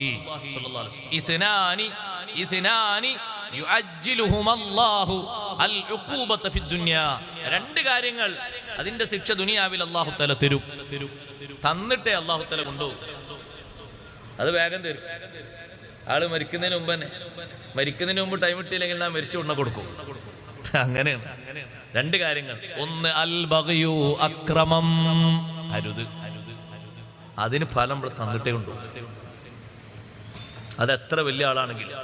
രണ്ട് കാര്യങ്ങൾ, അതിന്റെ ശിക്ഷ ദുനിയാവിൽ അല്ലാഹു തആല തരും. തന്നിട്ടേ അല്ലാഹു തആല കൊണ്ടുപോകും. അത് വേഗം തരും. ആള് മരിക്കുന്നതിന് മുമ്പ് തന്നെ, മരിക്കുന്നതിന് മുമ്പ് ടൈം ഇട്ടില്ലെങ്കിൽ നാം മരിച്ചു കൊണ്ട കൊടുക്കും. അങ്ങനെയാണ്. രണ്ട് കാര്യങ്ങൾ. ഒന്ന് അൽ ബഗ്യു, അക്രമം, അരുത്. അതിന് ഫലം തന്നിട്ടേ കൊണ്ടുപോകും. അതെത്ര വലിയ ആളാണെങ്കിലും.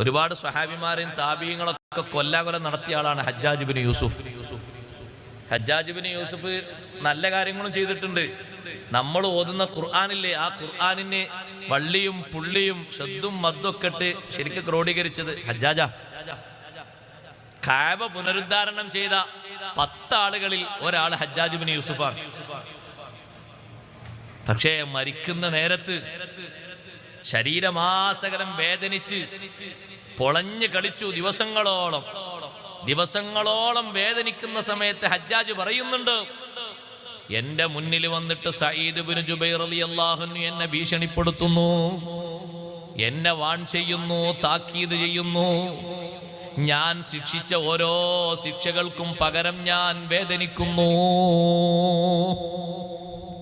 ഒരുപാട് സ്വഹാബിമാരെയും താബീങ്ങളൊക്കെ കൊല്ലാകൊലം നടത്തിയ ആളാണ് ഹജ്ജാജ് ബിൻ യൂസുഫ്. ഹജ്ജാജ് ബിൻ യൂസുഫ് നല്ല കാര്യങ്ങളും ചെയ്തിട്ടുണ്ട്. നമ്മൾ ഓതുന്ന ഖുർആനില്ലേ, ആ ഖുർആനിന് വള്ളിയും പുള്ളിയും ശബ്ദും മദ്ദൊക്കെ ഇട്ട് ശരിക്കും ക്രോഡീകരിച്ചത് ഹജ്ജാജാ. കഅബ പുനരുദ്ധാരണം ചെയ്ത 10 ആളുകളിൽ ഒരാൾ ഹജ്ജാജ് ബിൻ യൂസുഫാണ്. പക്ഷേ മരിക്കുന്ന നേരത്ത് ശരീരമാസകലം വേദനിച്ച് പൊളഞ്ഞു കളിച്ചു. ദിവസങ്ങളോളം വേദനിക്കുന്ന സമയത്ത് ഹജ്ജാജ് പറയുന്നുണ്ട്, എന്റെ മുന്നിൽ വന്നിട്ട് സഈദ് ബിൻ ജുബൈർ റളിയല്ലാഹു അൻഹു എന്നെ ഭീഷണിപ്പെടുത്തുന്നു, എന്നെ വാൺ ചെയ്യുന്നു, താക്കീത് ചെയ്യുന്നു. ഞാൻ ശിക്ഷിച്ച ഓരോ ശിക്ഷകൾക്കും പകരം ഞാൻ വേദനിക്കുന്നു.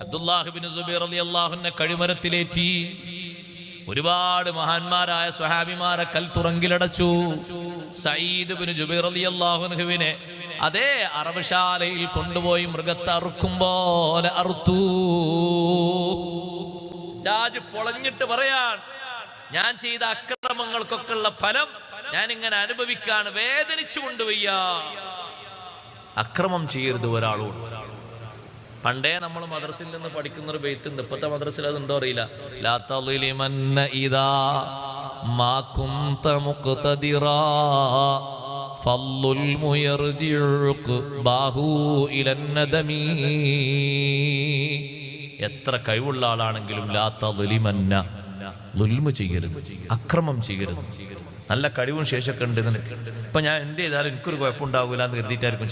അബ്ദുല്ലാഹ് ബിൻ സുബൈർ റളിയല്ലാഹു അൻഹു കഴിമരത്തിലേറ്റി. ഒരുപാട് മഹാന്മാരായ സ്വഹാബിമാരെ കൽത്തുറങ്കിലടച്ചു. സഈദ് ബിൻ ജുബൈർ റളിയല്ലാഹു അൻഹുവിനെ അതേ അറവശാലയിൽ കൊണ്ടുപോയി മൃഗത്തെ അറുക്കും പോലെ അറുത്തു. ജാജ് പൊളഞ്ഞിട്ട് പറയാൻ, ഞാൻ ചെയ്ത അക്രമങ്ങൾക്കൊക്കെ ഉള്ള ഫലം ഞാൻ ഇങ്ങനെ അനുഭവിക്കാണ്, വേദനിച്ചു കൊണ്ടുവയ്യ. അക്രമം ചെയ്യരുത് ഒരാളോട്. പണ്ടേ നമ്മൾ മദ്രസയിൽ നിന്ന് പഠിക്കുന്ന ഒരു ബെയ്ത്തുണ്ട്. ഇപ്പത്തെ മദ്രസയിൽ അതുണ്ടോ അറിയില്ല. ലാ തളിലിമന്ന ഇദാ മാ കുന്ത മുഖ്തദിറാ ഫള്ളുൽ മുയർജിഉ ബാഹു ഇലൻ നദമി. എത്ര കഴിവുള്ള ആളാണെങ്കിലും ലാ തളിലിമന്ന, ദുൽമ് ചെയ്യരുത്, അക്രമം ചെയ്യരുത്. നല്ല കഴിവും ശേഷമൊക്കെ ഉണ്ട് നിനക്ക്. ഇപ്പൊ ഞാൻ എന്ത് ചെയ്താലും എനിക്കൊരു കുഴപ്പമുണ്ടാവില്ല എന്ന് കരുതിയിട്ടായിരിക്കും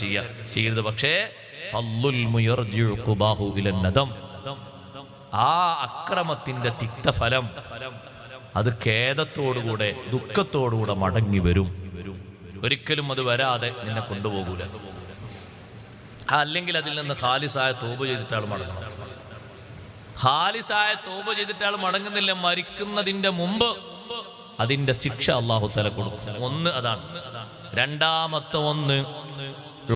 ചെയ്യരുത്. പക്ഷേ ആ അക്രമത്തിന്റെ തിക്തഫലം അത് ഖേദത്തോടുകൂടെ ദുഃഖത്തോടുകൂടെ മടങ്ങി വരും. ഒരിക്കലും അത് വരാതെ നിന്നെ കൊണ്ടുപോകൂല. അല്ലെങ്കിൽ അതിൽ നിന്ന് ഖാലിസായ തൗബ ചെയ്തിട്ടാൾ മടങ്ങണം. ഖാലിസായ തൗബ ചെയ്തിട്ടാൾ മടങ്ങുന്നില്ല, മരിക്കുന്നതിന്റെ മുമ്പ് അതിന്റെ ശിക്ഷ അല്ലാഹു തആല കൊടുക്കും. ഒന്ന് അതാണ്. രണ്ടാമത്തെ ഒന്ന്